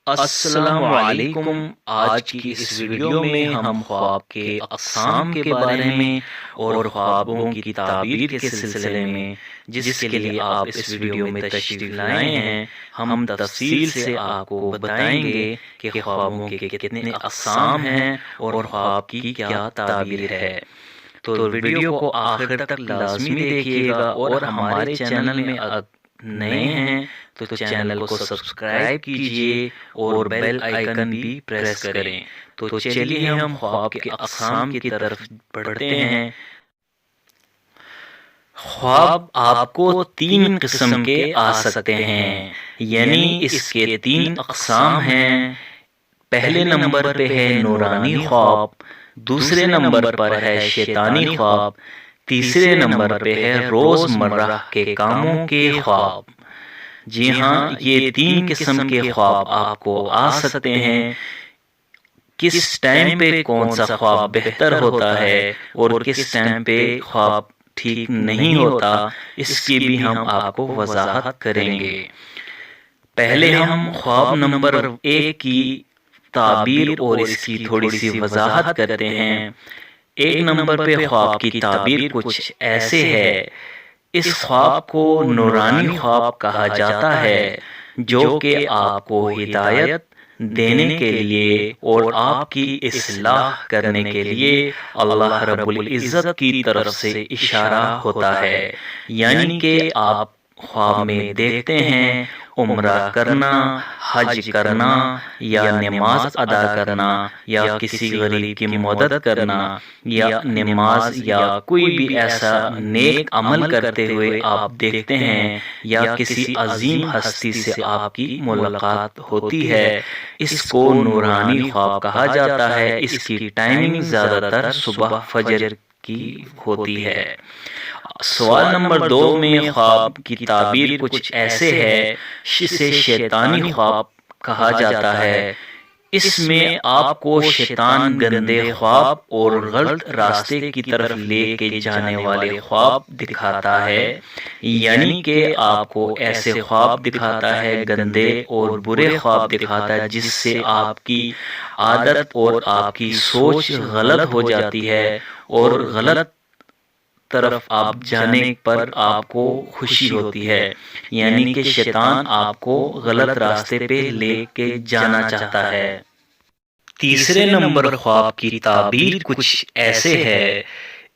السلام علیکم۔ آج کی اس ویڈیو میں ہم خواب کے اقسام کے بارے میں اور خوابوں کی تعبیر کے سلسلے میں، جس کے لیے آپ اس ویڈیو میں تشریف لائے ہیں، ہم تفصیل سے آپ کو بتائیں گے کہ خوابوں کے کتنے اقسام ہیں اور خواب کی کیا تعبیر ہے۔ تو ویڈیو کو آخر تک لازمی دیکھیے گا، اور ہمارے چینل میں نئے ہیں تو چینل کو سبسکرائب کیجئے اور بیل آئیکن بھی پریس کریں۔ تو چلیے ہم خواب کے اقسام کی طرف بڑھتے ہیں۔ خواب آپ کو تین قسم کے آ سکتے ہیں، یعنی اس کے تین اقسام ہیں۔ پہلے نمبر پہ ہے نورانی خواب، دوسرے نمبر پر ہے شیطانی خواب، تیسرے نمبر پہ ہے روزمرہ کے کاموں کے خواب۔ جی ہاں، یہ تین قسم کے خواب آپ کو آ سکتے ہیں۔ کس ٹائم پہ کون سا خواب بہتر ہوتا ہے اور کس ٹائم پہ خواب ٹھیک نہیں ہوتا، اس کی بھی ہم آپ کو وضاحت کریں گے۔ پہلے ہم خواب نمبر 1 کی تعبیر اور اس کی تھوڑی سی وضاحت کرتے ہیں۔ 1 نمبر پہ خواب کی تعبیر کچھ ایسے ہے: اس خواب کو نورانی خواب کہا جاتا ہے، جو کہ آپ کو ہدایت دینے کے لیے اور آپ کی اصلاح کرنے کے لیے اللہ رب العزت کی طرف سے اشارہ ہوتا ہے۔ یعنی کہ آپ خواب میں دیکھتے ہیں عمرہ کرنا، حج کرنا، یا نماز ادا کرنا، یا کسی غریب کی مدد کرنا، یا نماز یا کوئی بھی ایسا نیک عمل کرتے ہوئے آپ دیکھتے ہیں، یا کسی عظیم ہستی سے آپ کی ملاقات ہوتی ہے۔ اس کو نورانی خواب کہا جاتا ہے۔ اس کی ٹائمنگ زیادہ تر صبح فجر کی ہوتی ہے۔ سوال نمبر 2 میں خواب کی تعبیر کچھ ایسے ہے: اسے شیطانی خواب کہا جاتا ہے۔ اس میں آپ کو شیطان گندے خواب اور غلط راستے کی طرف لے کے جانے والے خواب دکھاتا ہے۔ یعنی کہ آپ کو ایسے خواب دکھاتا ہے، گندے اور برے خواب دکھاتا ہے، جس سے آپ کی عادت اور آپ کی سوچ غلط ہو جاتی ہے، اور غلط طرف آپ جانے پر آپ کو خوشی ہوتی ہے۔ یعنی کہ شیطان آپ کو غلط راستے پہ لے کے جانا چاہتا ہے۔ تیسرے نمبر خواب کی تعبیر کچھ ایسے ہے: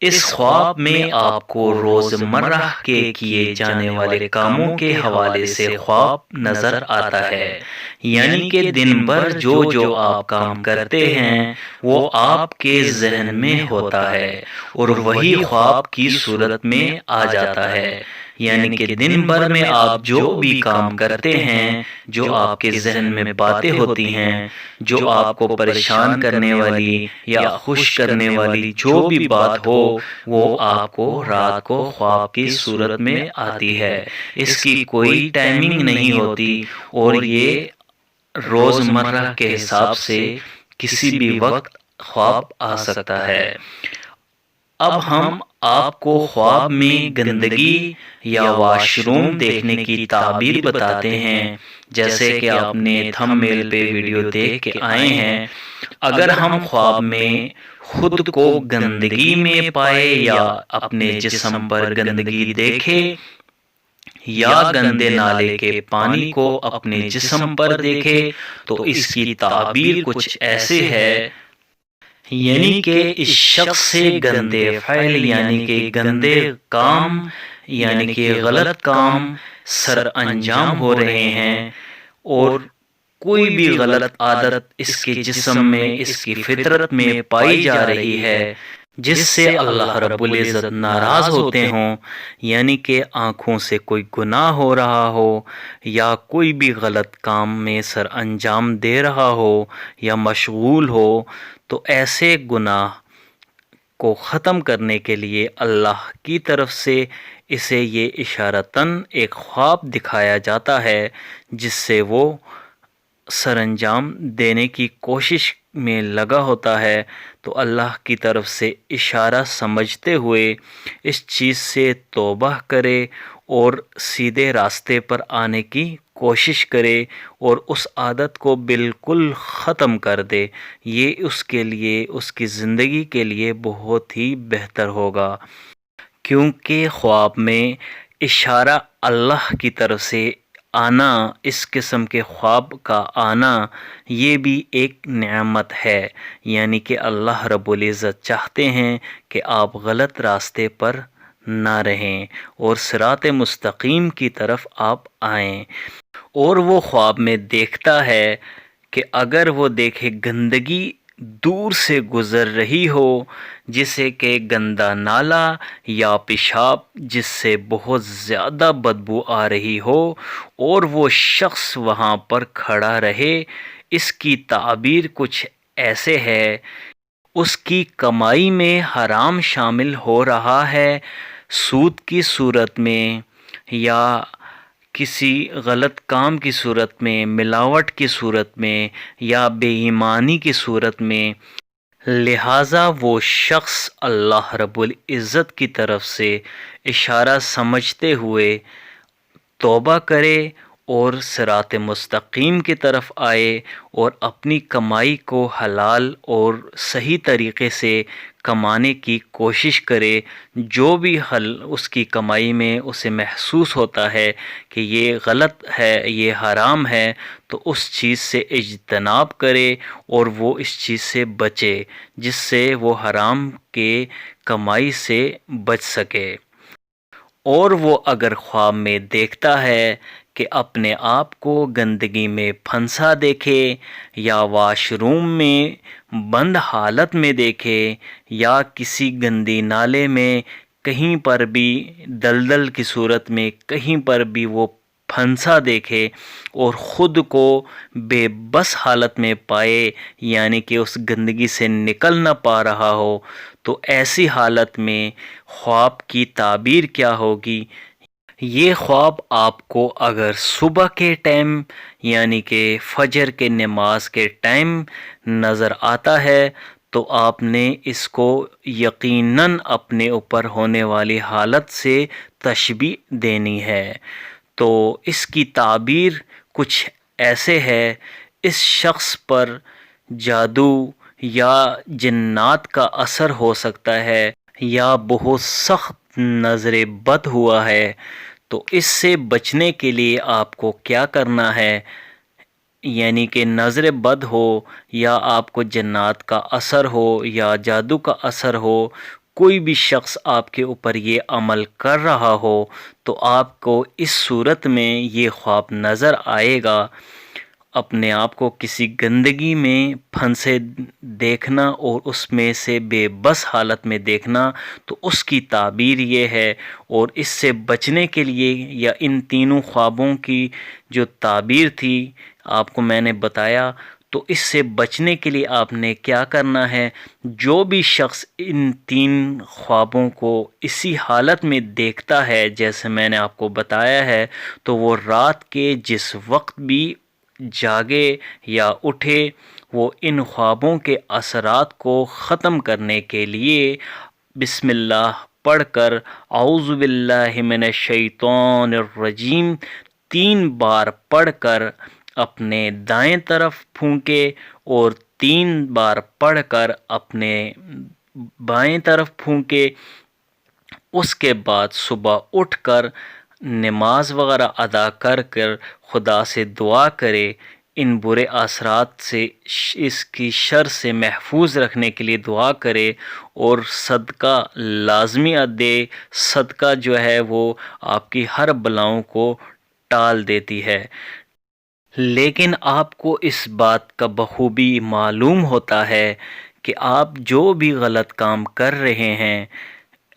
اس خواب میں آپ کو روزمرہ کے کیے جانے والے کاموں کے حوالے سے خواب نظر آتا ہے۔ یعنی کہ دن بھر جو آپ کام کرتے ہیں وہ آپ کے ذہن میں ہوتا ہے، اور وہی خواب کی صورت میں آ جاتا ہے۔ یعنی کہ دن بھر میں آپ جو بھی کام کرتے ہیں، جو آپ کے ذہن میں باتیں ہوتی ہیں، جو آپ کو پریشان کرنے والی یا خوش کرنے والی جو بھی بات ہو، وہ آپ کو رات کو خواب کی صورت میں آتی ہے۔ اس کی کوئی ٹائمنگ نہیں ہوتی، اور یہ روزمرہ کے حساب سے کسی بھی وقت خواب آ سکتا ہے۔ اب ہم آپ کو خواب میں گندگی یا واش روم دیکھنے کی تعبیر بتاتے ہیں۔ جیسے کہ آپ نے تھم میل پہ ویڈیو دیکھ کے آئے ہیں، اگر ہم خواب میں خود کو گندگی میں پائے، یا اپنے جسم پر گندگی دیکھے، یا گندے نالے کے پانی کو اپنے جسم پر دیکھے، تو اس کی تعبیر کچھ ایسے ہے: یعنی کہ اس شخص سے گندے فعل، یعنی کہ گندے کام، یعنی کہ غلط کام سر انجام ہو رہے ہیں، اور کوئی بھی غلط عادت اس کے جسم میں، اس کی فطرت میں پائی جا رہی ہے، جس سے اللہ رب العزت ناراض ہوتے ہوں۔ یعنی کہ آنکھوں سے کوئی گناہ ہو رہا ہو، یا کوئی بھی غلط کام میں سر انجام دے رہا ہو، یا مشغول ہو، تو ایسے گناہ کو ختم کرنے کے لیے اللہ کی طرف سے اسے یہ اشارتاً ایک خواب دکھایا جاتا ہے، جس سے وہ سر انجام دینے کی کوشش میں لگا ہوتا ہے۔ تو اللہ کی طرف سے اشارہ سمجھتے ہوئے اس چیز سے توبہ کرے اور سیدھے راستے پر آنے کی کوشش کرے اور اس عادت کو بالکل ختم کر دے، یہ اس کے لیے، اس کی زندگی کے لیے بہت ہی بہتر ہوگا، کیونکہ خواب میں اشارہ اللہ کی طرف سے آنا، اس قسم کے خواب کا آنا، یہ بھی ایک نعمت ہے، یعنی کہ اللہ رب العزت چاہتے ہیں کہ آپ غلط راستے پر نہ رہیں اور صراط مستقیم کی طرف آپ آئیں۔ اور وہ خواب میں دیکھتا ہے کہ اگر وہ دیکھے گندگی دور سے گزر رہی ہو، جسے کہ گندا نالا یا پیشاب جس سے بہت زیادہ بدبو آ رہی ہو، اور وہ شخص وہاں پر کھڑا رہے، اس کی تعبیر کچھ ایسے ہے، اس کی کمائی میں حرام شامل ہو رہا ہے، سود کی صورت میں یا کسی غلط کام کی صورت میں، ملاوٹ کی صورت میں یا بے ایمانی کی صورت میں، لہٰذا وہ شخص اللہ رب العزت کی طرف سے اشارہ سمجھتے ہوئے توبہ کرے اور صراط مستقیم کی طرف آئے اور اپنی کمائی کو حلال اور صحیح طریقے سے کمانے کی کوشش کرے۔ جو بھی اس کی کمائی میں اسے محسوس ہوتا ہے کہ یہ غلط ہے، یہ حرام ہے، تو اس چیز سے اجتناب کرے اور وہ اس چیز سے بچے جس سے وہ حرام کے کمائی سے بچ سکے۔ اور وہ اگر خواب میں دیکھتا ہے کہ اپنے آپ کو گندگی میں پھنسا دیکھے یا واش روم میں بند حالت میں دیکھے یا کسی گندی نالے میں کہیں پر بھی دلدل کی صورت میں کہیں پر بھی وہ پھنسا دیکھے اور خود کو بے بس حالت میں پائے، یعنی کہ اس گندگی سے نکل نہ پا رہا ہو، تو ایسی حالت میں خواب کی تعبیر کیا ہوگی؟ یہ خواب آپ کو اگر صبح کے ٹائم یعنی کہ فجر کے نماز کے ٹائم نظر آتا ہے تو آپ نے اس کو یقیناً اپنے اوپر ہونے والی حالت سے تشبیہ دینی ہے۔ تو اس کی تعبیر کچھ ایسے ہے، اس شخص پر جادو یا جنات کا اثر ہو سکتا ہے یا بہت سخت نظر بد ہوا ہے، تو اس سے بچنے کے لیے آپ کو کیا کرنا ہے؟ یعنی کہ نظر بد ہو یا آپ کو جنات کا اثر ہو یا جادو کا اثر ہو، کوئی بھی شخص آپ کے اوپر یہ عمل کر رہا ہو، تو آپ کو اس صورت میں یہ خواب نظر آئے گا، اپنے آپ کو کسی گندگی میں پھنسے دیکھنا اور اس میں سے بے بس حالت میں دیکھنا، تو اس کی تعبیر یہ ہے۔ اور اس سے بچنے کے لیے یا ان تینوں خوابوں کی جو تعبیر تھی آپ کو میں نے بتایا، تو اس سے بچنے کے لیے آپ نے کیا کرنا ہے؟ جو بھی شخص ان تین خوابوں کو اسی حالت میں دیکھتا ہے جیسے میں نے آپ کو بتایا ہے، تو وہ رات کے جس وقت بھی جاگے یا اٹھے، وہ ان خوابوں کے اثرات کو ختم کرنے کے لیے بسم اللہ پڑھ کر اعوذ باللہ من الشیطان الرجیم 3 بار پڑھ کر اپنے دائیں طرف پھونکے اور 3 بار پڑھ کر اپنے بائیں طرف پھونکے۔ اس کے بعد صبح اٹھ کر نماز وغیرہ ادا کر خدا سے دعا کرے، ان برے اثرات سے، اس کی شر سے محفوظ رکھنے کے لیے دعا کرے اور صدقہ لازمی دے۔ صدقہ جو ہے وہ آپ کی ہر بلاؤں کو ٹال دیتی ہے۔ لیکن آپ کو اس بات کا بخوبی معلوم ہوتا ہے کہ آپ جو بھی غلط کام کر رہے ہیں،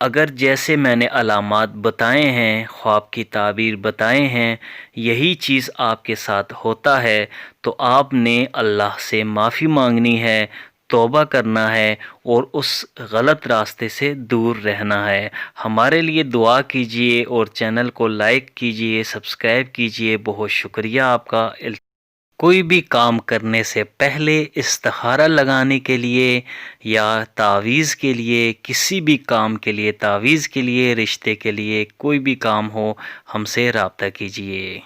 اگر جیسے میں نے علامات بتائے ہیں، خواب کی تعبیر بتائے ہیں، یہی چیز آپ کے ساتھ ہوتا ہے، تو آپ نے اللہ سے معافی مانگنی ہے، توبہ کرنا ہے اور اس غلط راستے سے دور رہنا ہے۔ ہمارے لیے دعا کیجئے اور چینل کو لائک کیجئے، سبسکرائب کیجئے۔ بہت شکریہ آپ کا۔ کوئی بھی کام کرنے سے پہلے استخارہ لگانے کے لیے یا تعویذ کے لیے، کسی بھی کام کے لیے، تعویذ کے لیے، رشتے کے لیے، کوئی بھی کام ہو، ہم سے رابطہ کیجئے۔